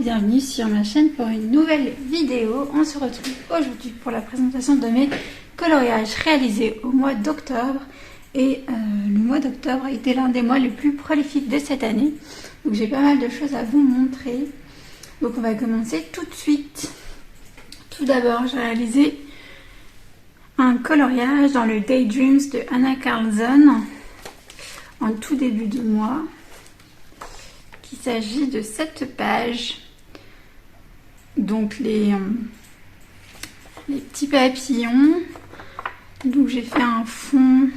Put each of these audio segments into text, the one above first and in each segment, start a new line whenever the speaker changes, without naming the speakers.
bienvenue sur ma chaîne pour une nouvelle vidéo. On se retrouve aujourd'hui pour la présentation de mes coloriages réalisés au mois d'octobre. Et le mois d'octobre a été l'un des mois les plus prolifiques de cette année. Donc j'ai pas mal de choses à vous montrer. Donc on va commencer tout de suite. Tout d'abord, j'ai réalisé un coloriage dans le Daydreams de Anna Carlson en tout début de mois. Il s'agit de 7 pages. Donc les petits papillons. Donc j'ai fait un fond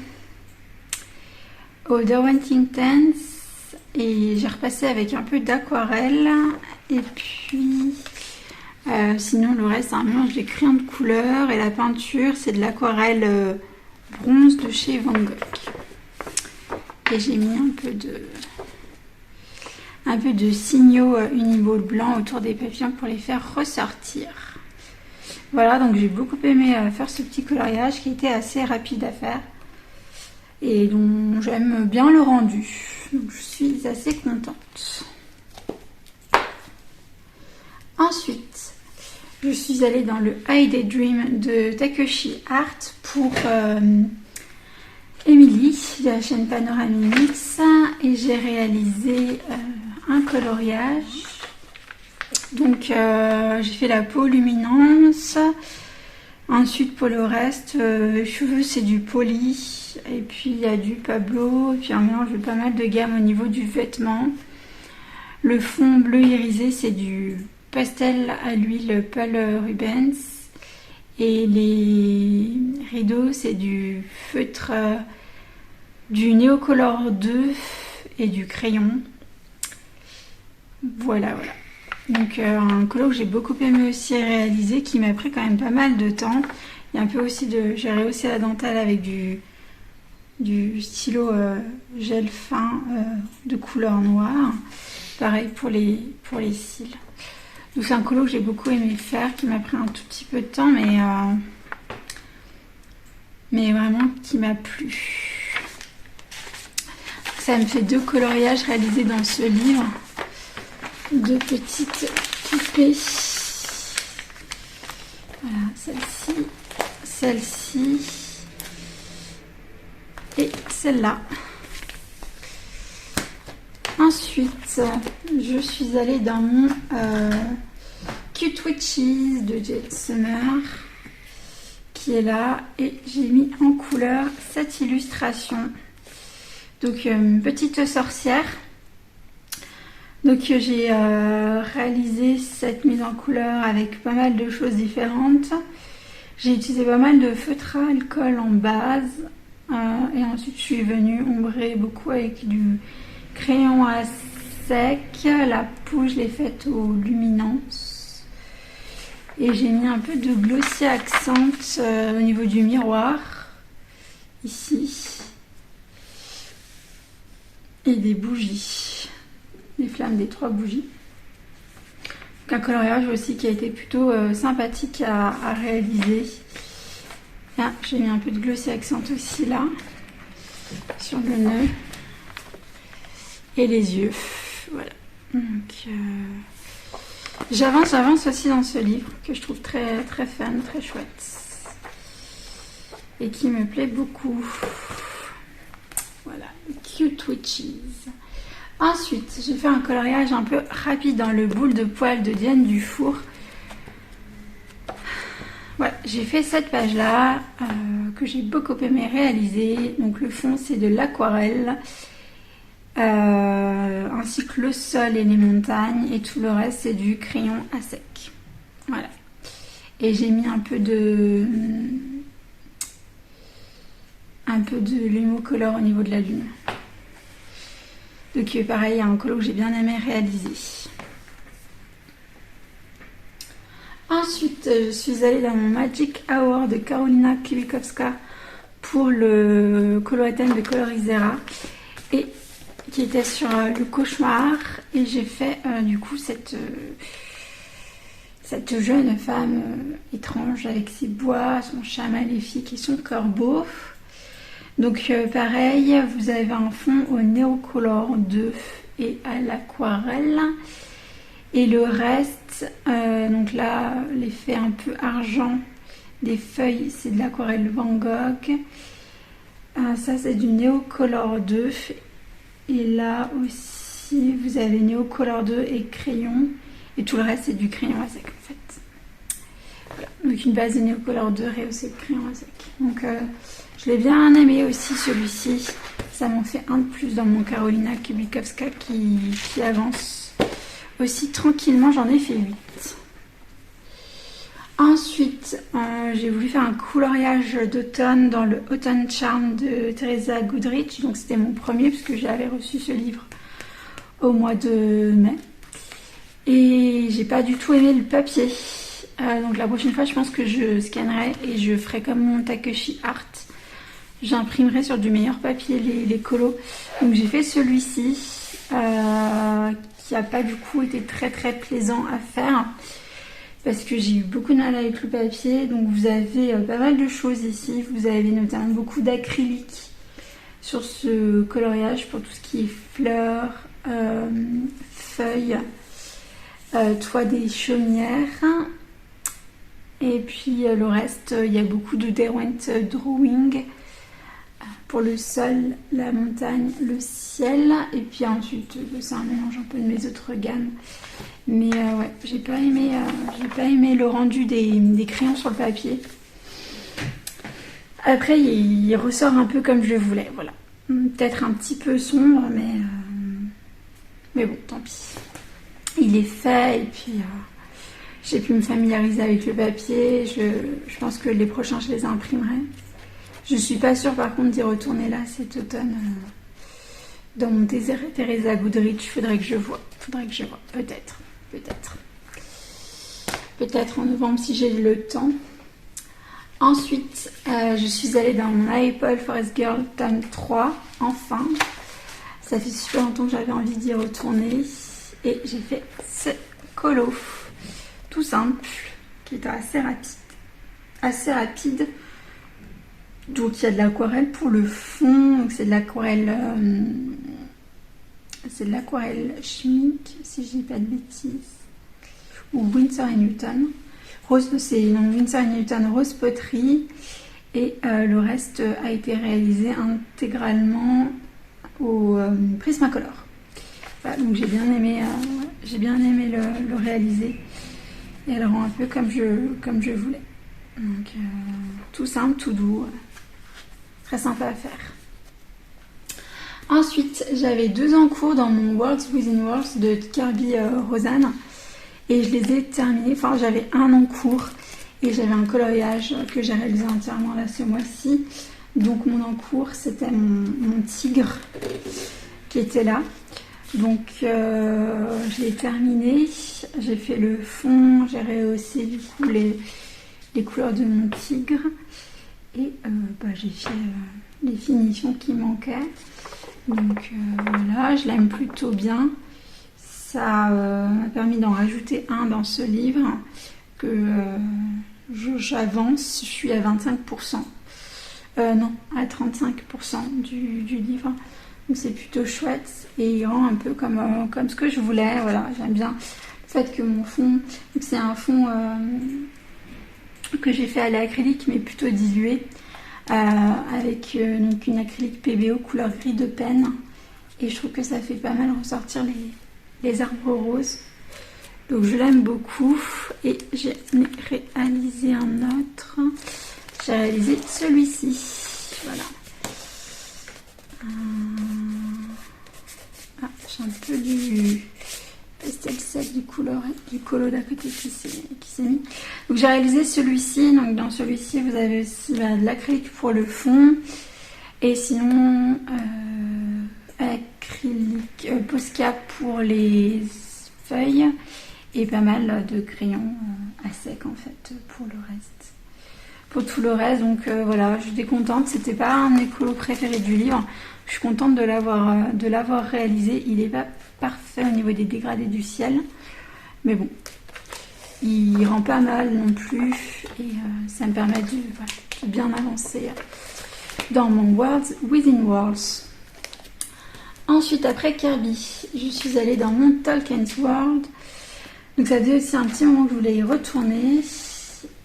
au Derwent Intense et j'ai repassé avec un peu d'aquarelle. Et puis sinon le reste c'est un mélange des crayons de couleur et la peinture c'est de l'aquarelle bronze de chez Van Gogh. Et j'ai mis un peu de signaux uniball blanc autour des papillons pour les faire ressortir. Voilà, donc j'ai beaucoup aimé faire ce petit coloriage qui était assez rapide à faire et dont j'aime bien le rendu. Donc je suis assez contente. Ensuite, je suis allée dans le High Daydream de Takeshi Art pour Emily de la chaîne Panoramix et j'ai réalisé un coloriage. Donc j'ai fait la peau luminance, ensuite pour le reste les cheveux c'est du poli et puis il y a du Pablo et puis un mélange de pas mal de gamme au niveau du vêtement. Le fond bleu irisé c'est du pastel à l'huile Paul Rubens et les rideaux c'est du feutre du Neocolor 2 et du crayon. Voilà. Donc un color que j'ai beaucoup aimé aussi réaliser, qui m'a pris quand même pas mal de temps. Il y a un peu aussi de... J'ai rehaussé la dentelle avec du stylo gel fin de couleur noire. Pareil pour les cils. Donc c'est un color que j'ai beaucoup aimé faire, qui m'a pris un tout petit peu de temps, mais vraiment qui m'a plu. Ça me fait 2 coloriages réalisés dans ce livre. 2 petites poupées. Voilà, celle-ci et celle-là. Ensuite, je suis allée dans mon Cute Witches de Jade Summer qui est là et j'ai mis en couleur cette illustration. Donc une petite sorcière. Donc j'ai réalisé cette mise en couleur avec pas mal de choses différentes. J'ai utilisé pas mal de feutre à alcool en base. Et ensuite je suis venue ombrer beaucoup avec du crayon à sec. La peau je l'ai faite aux luminances. Et j'ai mis un peu de glossy accent au niveau du miroir. Ici. Et des bougies. Les flammes des 3 bougies. Donc un coloriage aussi qui a été plutôt sympathique à réaliser. Là, j'ai mis un peu de glossy accent aussi là, sur le nœud. Et les yeux. Voilà. Donc j'avance aussi dans ce livre que je trouve très très fun, très chouette. Et qui me plaît beaucoup. Voilà. Cute Witches. Ensuite, j'ai fait un coloriage un peu rapide dans le boule de poil de Diane Dufour. Voilà, j'ai fait cette page-là que j'ai beaucoup aimé réaliser. Donc le fond, c'est de l'aquarelle, ainsi que le sol et les montagnes. Et tout le reste, c'est du crayon à sec. Voilà. Et j'ai mis un peu de Lumocolor au niveau de la lune. Donc pareil, un color que j'ai bien aimé réaliser. Ensuite, je suis allée dans mon Magic Hour de Karolina Klibikowska pour le colorathème de Colorizera et qui était sur le cauchemar. Et j'ai fait du coup cette jeune femme étrange avec ses bois, son chat maléfique et son corbeau. Donc pareil, vous avez un fond au Neocolor 2 et à l'aquarelle. Et le reste, donc là, l'effet un peu argent des feuilles, c'est de l'aquarelle Van Gogh. Ça, c'est du Neocolor 2. Et là aussi, vous avez Neocolor 2 et crayon. Et tout le reste, c'est du crayon à sec, en fait. Voilà. Donc, une base de Neocolor 2 rehaussée de crayon à sec. Donc, je l'ai bien aimé aussi, celui-ci. Ça m'en fait un de plus dans mon Karolina Kubikowska qui avance. Aussi tranquillement, j'en ai fait 8. Ensuite, j'ai voulu faire un coloriage d'automne dans le Autumn Charm de Teresa Goodrich. Donc c'était mon premier puisque j'avais reçu ce livre au mois de mai. Et j'ai pas du tout aimé le papier. Donc la prochaine fois, je pense que je scannerai et je ferai comme mon Takeshi Art. J'imprimerai sur du meilleur papier les colos. Donc j'ai fait celui-ci. Qui n'a pas du coup été très plaisant à faire parce que j'ai eu beaucoup de mal avec le papier. Donc vous avez pas mal de choses ici. Vous avez notamment beaucoup d'acrylique sur ce coloriage pour tout ce qui est fleurs, feuilles, toit des chaumières. Et puis le reste, il y a beaucoup de Derwent Drawing pour le sol, la montagne, le ciel. Et puis ensuite, c'est un mélange un peu de mes autres gammes. Mais ouais, j'ai pas aimé le rendu des crayons sur le papier. Après, il ressort un peu comme je voulais, voilà. Peut-être un petit peu sombre, mais bon, tant pis. Il est fait et puis j'ai pu me familiariser avec le papier. Je pense que les prochains, je les imprimerai. Je suis pas sûre par contre d'y retourner là cet automne dans mon Teresa Goodrich. Faudrait que je vois. Peut-être en novembre si j'ai le temps. Ensuite, je suis allée dans mon Apple Forest Girl tome 3. Enfin, ça fait super longtemps que j'avais envie d'y retourner. Et j'ai fait ce colo. Tout simple, qui était assez rapide. Donc il y a de l'aquarelle pour le fond, donc c'est de l'aquarelle Schmidt, si je dis pas de bêtises, ou Winsor & Newton. Winsor & Newton Rose Poterie, et le reste a été réalisé intégralement au Prismacolor. Voilà, donc j'ai bien aimé le réaliser, et elle rend un peu comme je voulais. Donc tout simple, tout doux. Très sympa à faire. Ensuite, j'avais 2 en cours dans mon Worlds Within Worlds de Kirby Rosanne. Et je les ai terminés. Enfin, j'avais un en cours. Et j'avais un coloriage que j'ai réalisé entièrement là ce mois-ci. Donc mon en cours, c'était mon tigre qui était là. Donc je l'ai terminé. J'ai fait le fond. J'ai rehaussé du coup les couleurs de mon tigre. Et j'ai fait les finitions qui manquaient. Donc voilà, je l'aime plutôt bien. Ça m'a permis d'en rajouter un dans ce livre que j'avance. Je suis à 25%. Non, à 35% du livre. Donc c'est plutôt chouette. Et il rend un peu comme ce que je voulais. Voilà, j'aime bien le fait que mon fond... C'est un fond... que j'ai fait à l'acrylique mais plutôt dilué avec donc une acrylique PBO couleur gris de peine, et je trouve que ça fait pas mal ressortir les arbres roses. Donc je l'aime beaucoup, et j'ai réalisé un autre. J'ai réalisé celui-ci. Voilà. J'ai un peu du pastel sec du colo d'à côté qui s'est mis. Donc j'ai réalisé celui-ci. Donc dans celui-ci, vous avez aussi de l'acrylique pour le fond. Et sinon, acrylique Posca pour les feuilles. Et pas mal de crayons à sec en fait pour le reste. Pour tout le reste, donc voilà, j'étais contente. C'était pas un de mes colos préférés du livre. Je suis contente de l'avoir réalisé. Il n'est pas parfait au niveau des dégradés du ciel, mais bon, il rend pas mal non plus, et ça me permet de bien avancer dans mon Worlds Within Worlds. Ensuite, après Kirby, je suis allée dans mon Tolkien's World. Donc ça faisait aussi un petit moment que je voulais y retourner.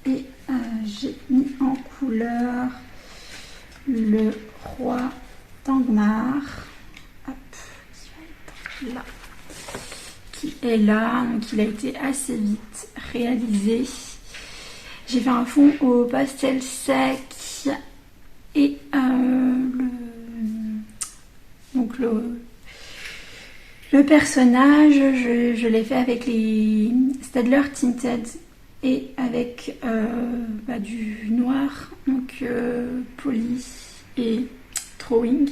Et j'ai mis en couleur le roi d'Angmar. Hop, qui va être là. Qui est là. Donc il a été assez vite réalisé. J'ai fait un fond au pastel sec. Et le personnage, je l'ai fait avec les Staedtler Tinted et avec du noir, donc Poly et Drawing.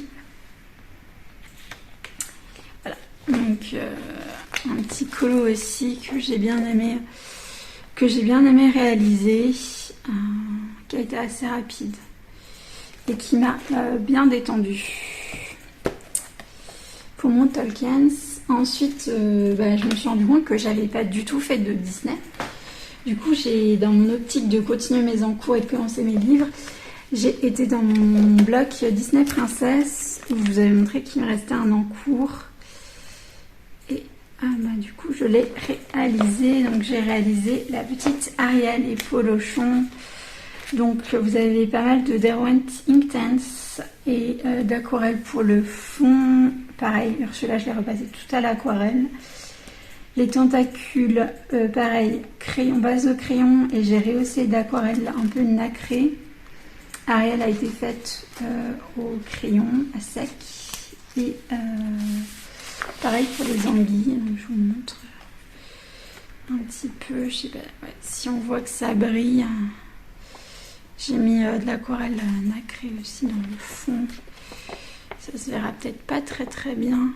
Voilà, donc un petit colo aussi que j'ai bien aimé réaliser, qui a été assez rapide et qui m'a bien détendue pour mon Tolkien. Ensuite, je me suis rendu compte que j'avais pas du tout fait de Disney. Du coup, dans mon optique de continuer mes encours et de commencer mes livres, j'ai été dans mon bloc Disney Princesse où je vous avais montré qu'il me restait un encours. Et du coup, je l'ai réalisé. Donc, j'ai réalisé la petite Ariel et Polochon. Donc, vous avez pas mal de Derwent Inktense et d'aquarelle pour le fond. Pareil, Ursula, je l'ai repassé tout à l'aquarelle. Les tentacules, pareil, crayon, base de crayon, et j'ai rehaussé d'aquarelle un peu nacrée. Ariel a été faite au crayon à sec. Et pareil pour les anguilles. Donc, je vous montre un petit peu. Je sais pas, ouais, si on voit que ça brille. J'ai mis de l'aquarelle nacrée aussi dans le fond. Ça se verra peut-être pas très très bien.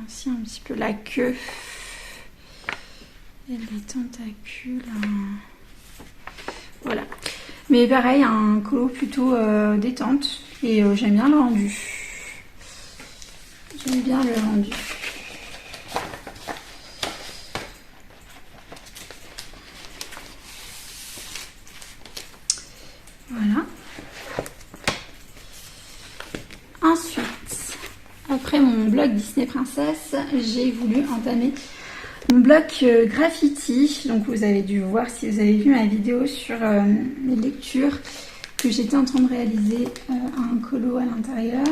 Aussi un petit peu la queue et les tentacules. Voilà. Mais pareil, un colo plutôt détente. Et j'aime bien le rendu. J'aime bien le rendu. Voilà. Ensuite, après mon blog Disney Princesse, j'ai voulu entamer mon blog graffiti. Donc vous avez dû voir si vous avez vu ma vidéo sur les lectures que j'étais en train de réaliser un colo à l'intérieur.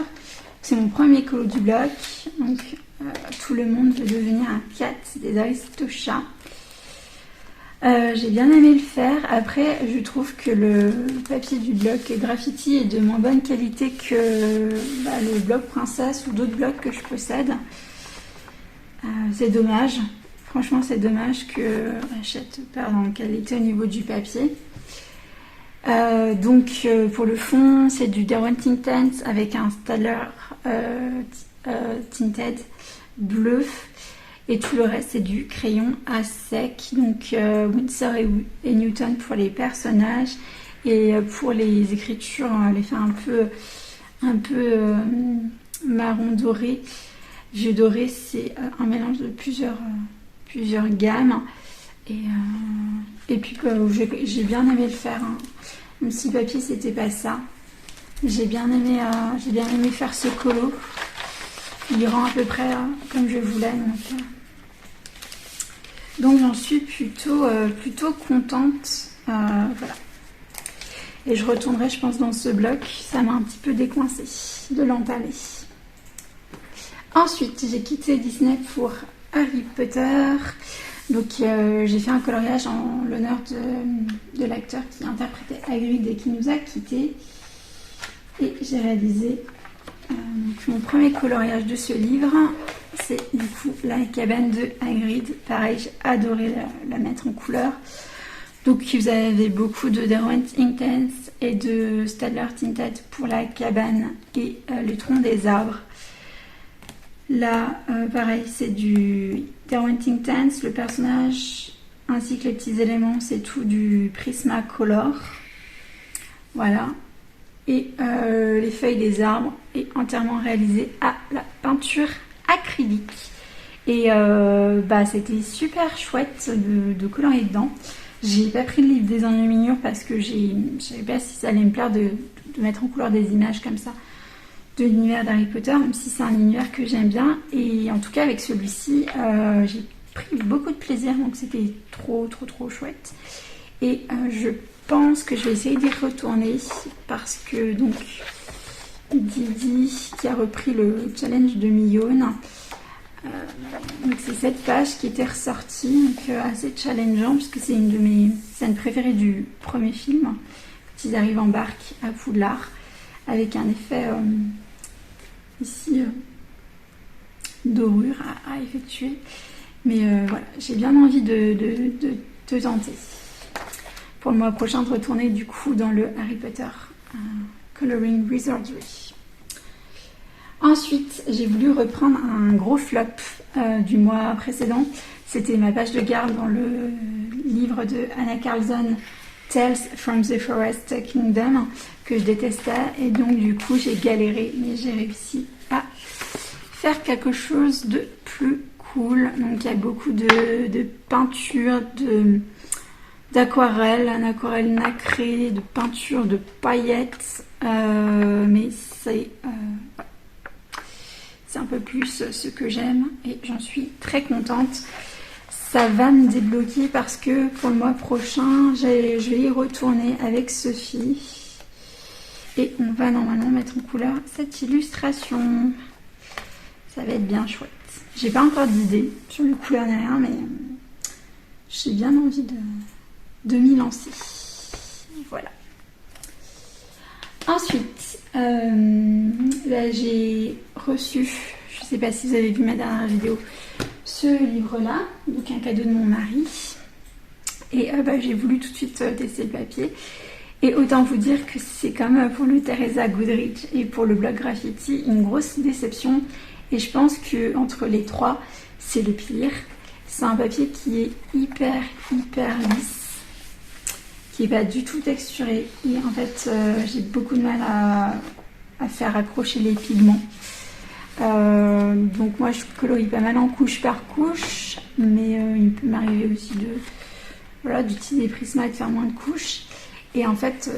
C'est mon premier colo du blog. Donc tout le monde veut devenir un cat des Aristochats. J'ai bien aimé le faire. Après, je trouve que le papier du bloc graffiti est de moins bonne qualité que le bloc princesse ou d'autres blocs que je possède. C'est dommage. Franchement, c'est dommage que Hachette perde en qualité au niveau du papier. Donc, pour le fond, c'est du Derwent Inktense avec un Staedtler Tinted bleu. Et tout le reste, c'est du crayon à sec. Donc, Winsor et Newton pour les personnages. Et pour les écritures, on les fait un peu marron doré. Vieux doré, c'est un mélange de plusieurs gammes. Et puis, j'ai bien aimé le faire. Hein. Même si le papier, c'était pas ça. J'ai bien aimé faire ce colo. Il rend à peu près comme je voulais. Donc j'en suis plutôt contente. Voilà. Et je retournerai, je pense, dans ce bloc. Ça m'a un petit peu décoincé de l'entamer. Ensuite, j'ai quitté Disney pour Harry Potter. Donc j'ai fait un coloriage en l'honneur de l'acteur qui interprétait Hagrid et qui nous a quittés. Et j'ai réalisé mon premier coloriage de ce livre. C'est du coup la cabane de Hagrid. Pareil, j'ai adoré la mettre en couleur. Donc vous avez beaucoup de Derwent Inktense et de Staedtler Tinted pour la cabane et les troncs des arbres. Là, pareil, c'est du Derwent Inktense. Le personnage ainsi que les petits éléments, c'est tout du Prismacolor. Voilà. Et les feuilles des arbres est entièrement réalisées à la peinture acrylique. Et c'était super chouette de colorier dedans. J'ai pas pris le livre des enluminures parce que je savais pas si ça allait me plaire de mettre en couleur des images comme ça de l'univers d'Harry Potter, même si c'est un univers que j'aime bien. Et en tout cas avec celui-ci, j'ai pris beaucoup de plaisir, donc c'était trop chouette. Et je pense que je vais essayer d'y retourner parce que donc Didi qui a repris le challenge de Millionne. Donc c'est cette page qui était ressortie, donc assez challengeant puisque c'est une de mes scènes préférées du premier film. Quand ils arrivent en barque à Poudlard avec un effet ici dorure à effectuer. Mais voilà, j'ai bien envie de tenter pour le mois prochain de retourner du coup dans le Harry Potter Coloring Wizardry. Ensuite, j'ai voulu reprendre un gros flop du mois précédent. C'était ma page de garde dans le livre de Anna Carlson, Tales from the Forest Kingdom, que je détestais. Et donc, du coup, j'ai galéré, mais j'ai réussi à faire quelque chose de plus cool. Donc, il y a beaucoup de peinture, d'aquarelle, un aquarelle nacrée, de peinture, de paillettes. Mais c'est un peu plus ce que j'aime et j'en suis très contente. Ça va me débloquer parce que pour le mois prochain, je vais y retourner avec Sophie. Et on va normalement mettre en couleur cette illustration. Ça va être bien chouette. J'ai pas encore d'idée sur les couleurs ni rien, mais j'ai bien envie de m'y lancer. Voilà. Ensuite, là, j'ai reçu, je ne sais pas si vous avez vu ma dernière vidéo, ce livre-là, donc un cadeau de mon mari. Et j'ai voulu tout de suite tester le papier. Et autant vous dire que c'est comme pour le Teresa Goodrich et pour le blog Graffiti, une grosse déception. Et je pense qu'entre les trois, c'est le pire. C'est un papier qui est hyper lisse, qui n'est pas du tout texturé. Et en fait, j'ai beaucoup de mal à faire accrocher les pigments. Donc moi, je colorie pas mal en couche par couche, mais il peut m'arriver aussi d'utiliser Prisma et de faire moins de couches. Et en fait,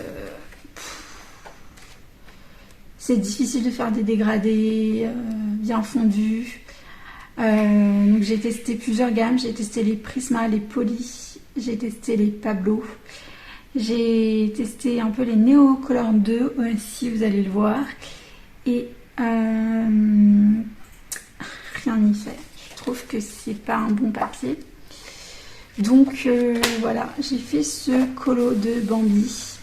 c'est difficile de faire des dégradés bien fondus. Donc j'ai testé plusieurs gammes. J'ai testé les Prisma, les Poly, j'ai testé les Pablo. J'ai testé un peu les Neo Color 2 aussi, vous allez le voir. Et rien n'y fait. Je trouve que c'est pas un bon papier. Donc voilà, j'ai fait ce colo de Bambi.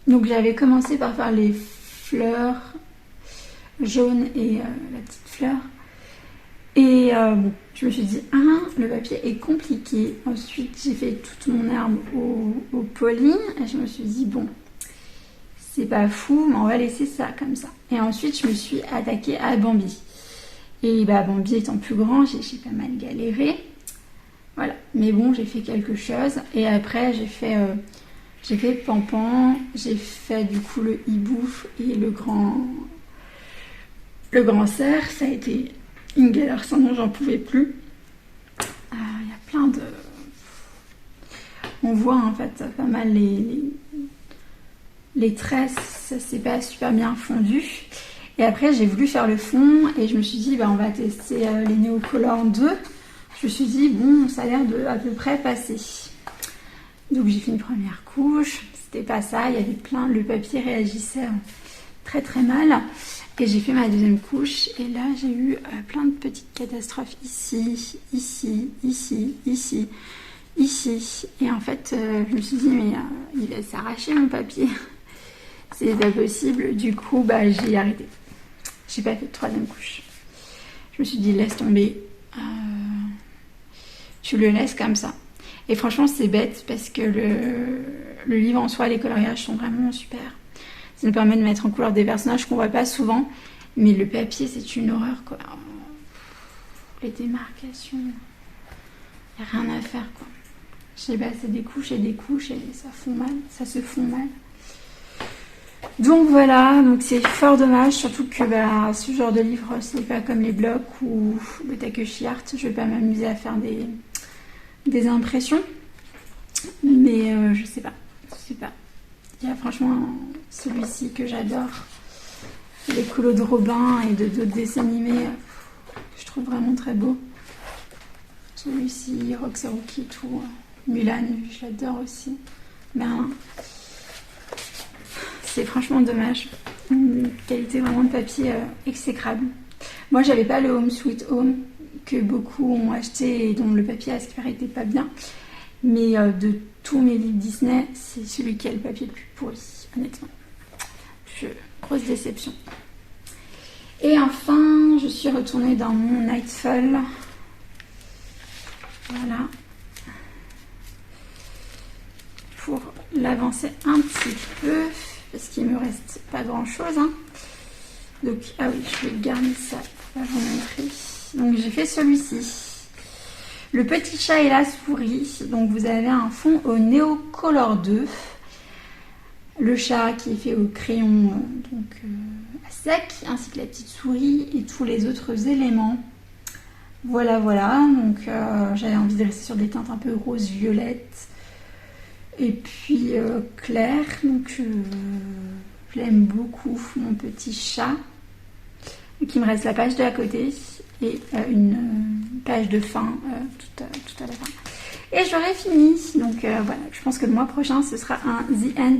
Donc j'avais commencé par faire les fleurs jaunes et la petite fleur. Et je me suis dit, le papier est compliqué. Ensuite, j'ai fait toute mon herbe au poly. Et je me suis dit, bon, c'est pas fou, mais on va laisser ça comme ça. Et ensuite, je me suis attaquée à Bambi. Et Bambi étant plus grand, j'ai pas mal galéré. Voilà. Mais bon, j'ai fait quelque chose. Et après, j'ai fait Pampan. J'ai fait du coup le hibou et le grand cerf. Ça a été une galère sans nom, j'en pouvais plus. Il y a plein de... On voit en fait pas mal les tresses, ça s'est pas super bien fondu. Et après j'ai voulu faire le fond et je me suis dit on va tester les Neocolor 2. Je me suis dit bon, ça a l'air de à peu près passer. Donc j'ai fait une première couche, c'était pas ça, il y avait le papier réagissait très mal. Et j'ai fait ma deuxième couche et là j'ai eu plein de petites catastrophes ici. Et en fait je me suis dit mais il va s'arracher mon papier. C'est pas possible. Du coup j'ai arrêté. J'ai pas fait de troisième couche. Je me suis dit laisse tomber. Tu le laisses comme ça. Et franchement c'est bête parce que le livre en soi, les coloriages sont vraiment super. Ça nous permet de mettre en couleur des personnages qu'on voit pas souvent. Mais le papier, c'est une horreur, quoi. Les démarcations, il n'y a rien à faire, quoi. Je sais pas, c'est des couches et ça se fond mal. Donc voilà, donc c'est fort dommage, surtout que ce genre de livre, c'est pas comme les blocs ou le Takeshi Art. Je vais pas m'amuser à faire des impressions. Mais je sais pas. Il y a franchement celui-ci que j'adore. les colos de Robin et de d'autres dessins animés que je trouve vraiment très beaux. Celui-ci, Roxy Rookie et tout. Mulan, je l'adore aussi. Mais c'est franchement dommage. Une qualité vraiment de papier exécrable. Moi, j'avais pas le Home Sweet Home que beaucoup ont acheté et dont le papier à ce qui paraît était pas bien. Mais de tous mes livres Disney, c'est celui qui a le papier le plus pourri, honnêtement. Grosse déception. Et enfin, je suis retournée dans mon Nightfall. Voilà. Pour l'avancer un petit peu, parce qu'il me reste pas grand chose. Hein. Donc, ah oui, je vais garder ça pour vous montrer. Donc, j'ai fait celui-ci. Le petit chat et la souris. Donc, vous avez un fond au Neo Color 2. Le chat qui est fait au crayon à sec, ainsi que la petite souris et tous les autres éléments. Voilà, voilà. Donc j'avais envie de rester sur des teintes un peu rose-violette et puis clair. Donc je l'aime beaucoup, mon petit chat. Donc il me reste la page de à côté et une page de fin tout à la fin. Et j'aurai fini. Donc voilà, je pense que le mois prochain ce sera un The End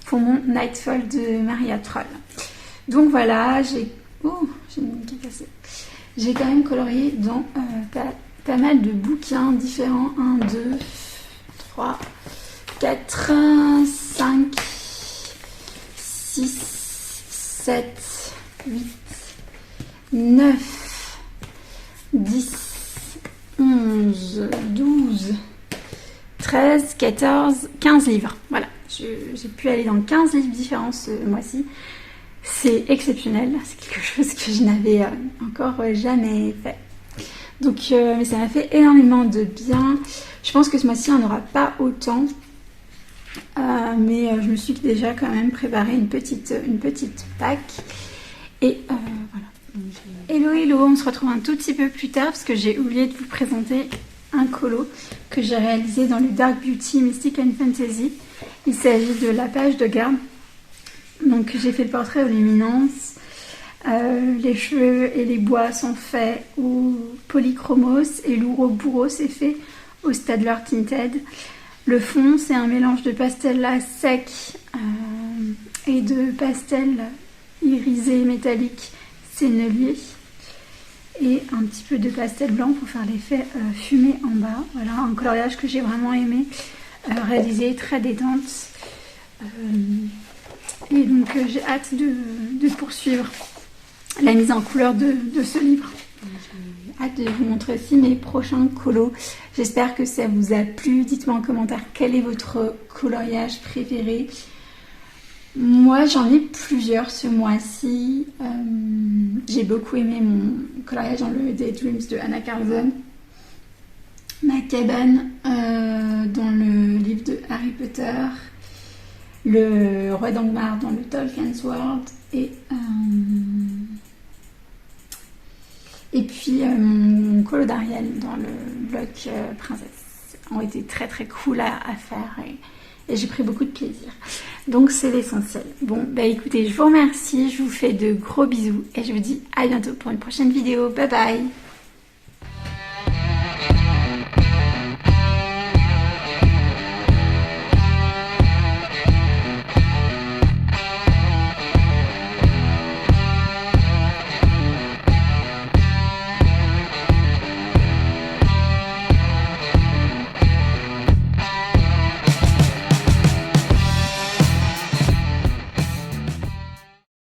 pour mon Nightfall de Maria Troll. Donc voilà, j'ai une qui est cassée. J'ai quand même colorié dans pas mal de bouquins différents. 1, 2, 3, 4, 5, 6, 7, 8, 9, 10, 11, 12, 13, 14, 15 livres. Voilà. J'ai pu aller dans 15 livres différents ce mois-ci. C'est exceptionnel, c'est quelque chose que je n'avais encore jamais fait. Donc, mais ça m'a fait énormément de bien. Je pense que ce mois-ci, on n'aura pas autant. Mais je me suis déjà quand même préparé une petite pack. Et voilà. Hello, hello, on se retrouve un tout petit peu plus tard parce que j'ai oublié de vous présenter un colo que j'ai réalisé dans le Dark Beauty Mystic and Fantasy. Il s'agit de la page de garde. Donc j'ai fait le portrait aux luminances. Les cheveux et les bois sont faits au polychromos et l'ouroboros est fait au Staedtler Tinted. Le fond, c'est un mélange de pastel à sec et de pastel irisé métallique sennelier et un petit peu de pastel blanc pour faire l'effet fumé en bas. Voilà, un coloriage que j'ai vraiment aimé, réalisé, très détente. Et donc j'ai hâte de poursuivre la mise en couleur de ce livre. J'ai hâte de vous montrer aussi mes prochains colos. J'espère que ça vous a plu. Dites-moi en commentaire quel est votre coloriage préféré. Moi j'en ai plusieurs ce mois-ci. J'ai beaucoup aimé mon coloriage dans le Daydreams de Anna Carlson. Ma cabane dans le livre de Harry Potter. Le Roi d'Angmar dans le Tolkien's World et puis mon colo d'Ariel dans le bloc Princesse ont été très très cool à faire et j'ai pris beaucoup de plaisir. Donc c'est l'essentiel. Bon, bah écoutez, je vous remercie, je vous fais de gros bisous et je vous dis à bientôt pour une prochaine vidéo. Bye bye!